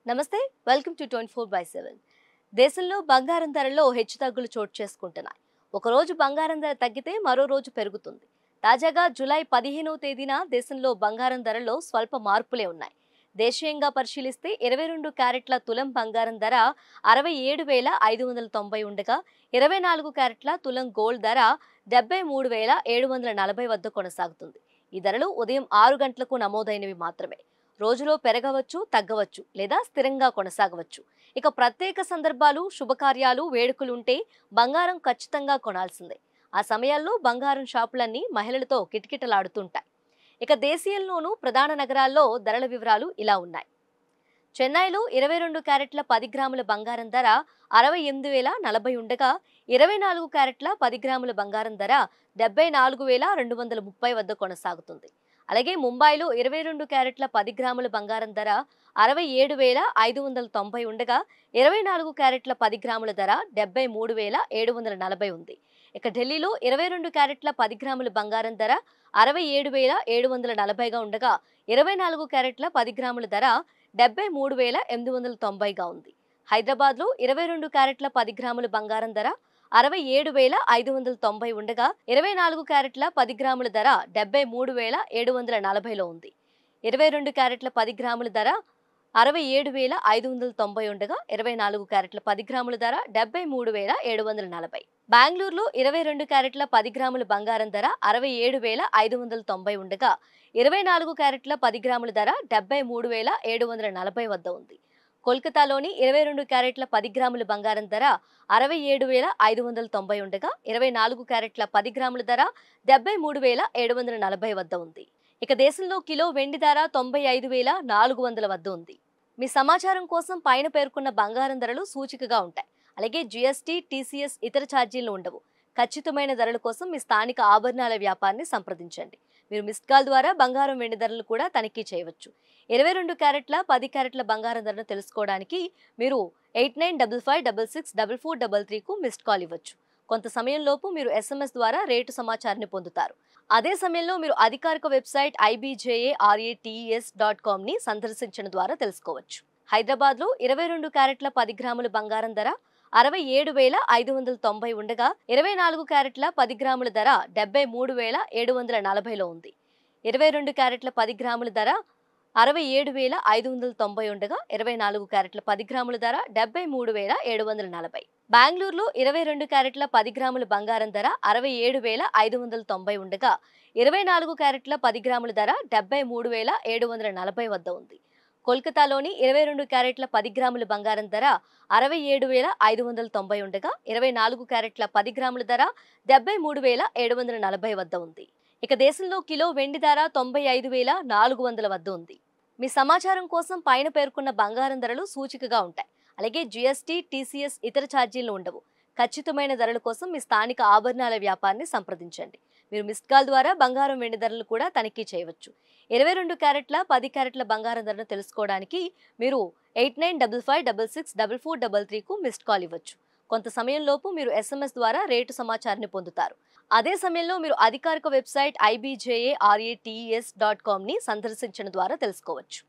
నమస్తే welcome to 24/7 దేశంలో బంగారం ధరల్లో హెచ్చుతగ్గులు చోటు చేసుకుంటున్నాయి. ఒక రోజు బంగారం ధర తగ్గితే మరో రోజు పెరుగుతుంది. తాజాగా జూలై 15వ తేదీన దేశంలో బంగారం ధరల్లో స్వల్ప మార్పులే ఉన్నాయి. దేశీయంగా పరిశీలిస్తే 22 క్యారెట్ల తులం బంగారం ధర 67,590 ఉండగా 24 క్యారెట్ల తులం గోల్డ్ ధర 73,740 వద్ద కొనసాగుతుంది. ఈ ధరలు ఉదయం 6 గంటలకు నమోదైనవి మాత్రమే. రోజులో పెరగవచ్చు, తగ్గవచ్చు లేదా స్థిరంగా కొనసాగవచ్చు. ఇక ప్రత్యేక సందర్భాలు, శుభకార్యాలు, వేడుకలుంటే బంగారం ఖచ్చితంగా కొనాల్సిందే. ఆ సమయాల్లో బంగారం షాపులన్నీ మహిళలతో కిటకిటలాడుతుంటాయి. ఇక దేశీయంలోనూ ప్రధాన నగరాల్లో ధరల వివరాలు ఇలా ఉన్నాయి. చెన్నైలో 22 క్యారెట్ల 10 గ్రాముల బంగారం ధర 68,040 ఉండగా 24 క్యారెట్ల 10 గ్రాముల బంగారం ధర 74,230 వద్ద కొనసాగుతుంది. అలాగే ముంబైలో 22 క్యారెట్ల 10 గ్రాముల బంగారం ధర 67,590 ఉండగా 24 క్యారెట్ల 10 గ్రాముల ధర 73,740 ఉంది. ఇక ఢిల్లీలో 22 క్యారెట్ల 10 గ్రాముల బంగారం ధర 67,740గా ఉండగా 24 క్యారెట్ల 10 గ్రాముల ధర 73,890గా ఉంది. హైదరాబాద్లో 22 క్యారెట్ల 10 గ్రాముల బంగారం ధర 67,590 ఉండగా 24 క్యారెట్ల 10 గ్రాముల ధర 73,740లో ఉంది. 22 క్యారెట్ల 10 గ్రాముల ధర 67,590 ఉండగా 24 క్యారెట్ల 10 గ్రాముల ధర 73,740. బెంగళూరులో 22 క్యారెట్ల 10 గ్రాముల బంగారం ధర 67,590 ఉండగా 24 క్యారెట్ల 10 గ్రాముల ధర 73,740 వద్ద ఉంది. కోల్కతాలోని 22 క్యారెట్ల 10 గ్రాముల బంగారం ధర 67,590 ఉండగా 24 క్యారెట్ల 10 గ్రాముల ధర 73,740 వద్ద ఉంది. ఇక దేశంలో కిలో వెండి ధర 95,400 వద్ద ఉంది. మీ సమాచారం కోసం పైన పేర్కొన్న బంగారం ధరలు సూచికగా ఉంటాయి. అలాగే జీఎస్టీ, టీసీఎస్ ఇతర ఛార్జీలు ఉండవు. ఖచ్చితమైన ధరల కోసం మీ స్థానిక ఆభరణాల వ్యాపారిని సంప్రదించండి. మీరు మిస్డ్ కాల్ ద్వారా బంగారం, వెండి ధరలు కూడా తనిఖీ చేయవచ్చు. 22 క్యారెట్ల 10 క్యారెట్ల బంగారం ధరను తెలుసుకోవడానికి మీరు 8955664433కు మిస్డ్ కాల్ ఇవ్వచ్చు. కొంత సమయంలోపు మీరు SMS ద్వారా రేటు సమాచారాన్ని పొందుతారు. అదే సమయంలో మీరు అధికారిక వెబ్సైట్ ibjarates.com ని సందర్శించడం ద్వారా తెలుసుకోవచ్చు. హైదరాబాద్లో 22 క్యారెట్ల 10 గ్రాముల బంగారం ధర 67,590 ఉండగా 24 క్యారెట్ల 10 గ్రాముల ధర 73,740లో ఉంది. 22 క్యారెట్ల 10 గ్రాముల ధర 67,590 ఉండగా 24 క్యారెట్ల 10 గ్రాముల ధర 73,740. బెంగళూరులో 22 క్యారెట్ల 10 గ్రాముల బంగారం ధర 67,590 ఉండగా 24 క్యారెట్ల 10 గ్రాముల ధర 73,740 వద్ద ఉంది. కోల్కతాలోని 22 క్యారెట్ల 10 గ్రాముల బంగారం ధర 67,590 ఉండగా 24 క్యారెట్ల 10 గ్రాముల ధర 73,740 వద్ద ఉంది. ఇక దేశంలో కిలో వెండి ధర 95,400 వద్ద ఉంది. మీ సమాచారం కోసం పైన పేర్కొన్న బంగారం ధరలు సూచికగా ఉంటాయి. అలాగే జీఎస్టీ, టీసీఎస్ ఇతర ఛార్జీలు ఉండవు. ఖచ్చితమైన ధరల కోసం మీ స్థానిక ఆభరణాల వ్యాపారిని సంప్రదించండి. మీరు మిస్డ్ కాల్ ద్వారా బంగారం, వెండి ధరలు కూడా తనిఖీ చేయవచ్చు. 22 క్యారెట్ల 10 క్యారెట్ల బంగారం ధరను తెలుసుకోవడానికి మీరు 8955664433కు మిస్డ్ కాల్ ఇవ్వచ్చు. కొంత సమయంలోపు మీరు SMS ద్వారా రేటు సమాచారాన్ని పొందుతారు. అదే సమయంలో మీరు అధికారిక వెబ్సైట్ ibjarates.com ని సందర్శించడం ద్వారా తెలుసుకోవచ్చు.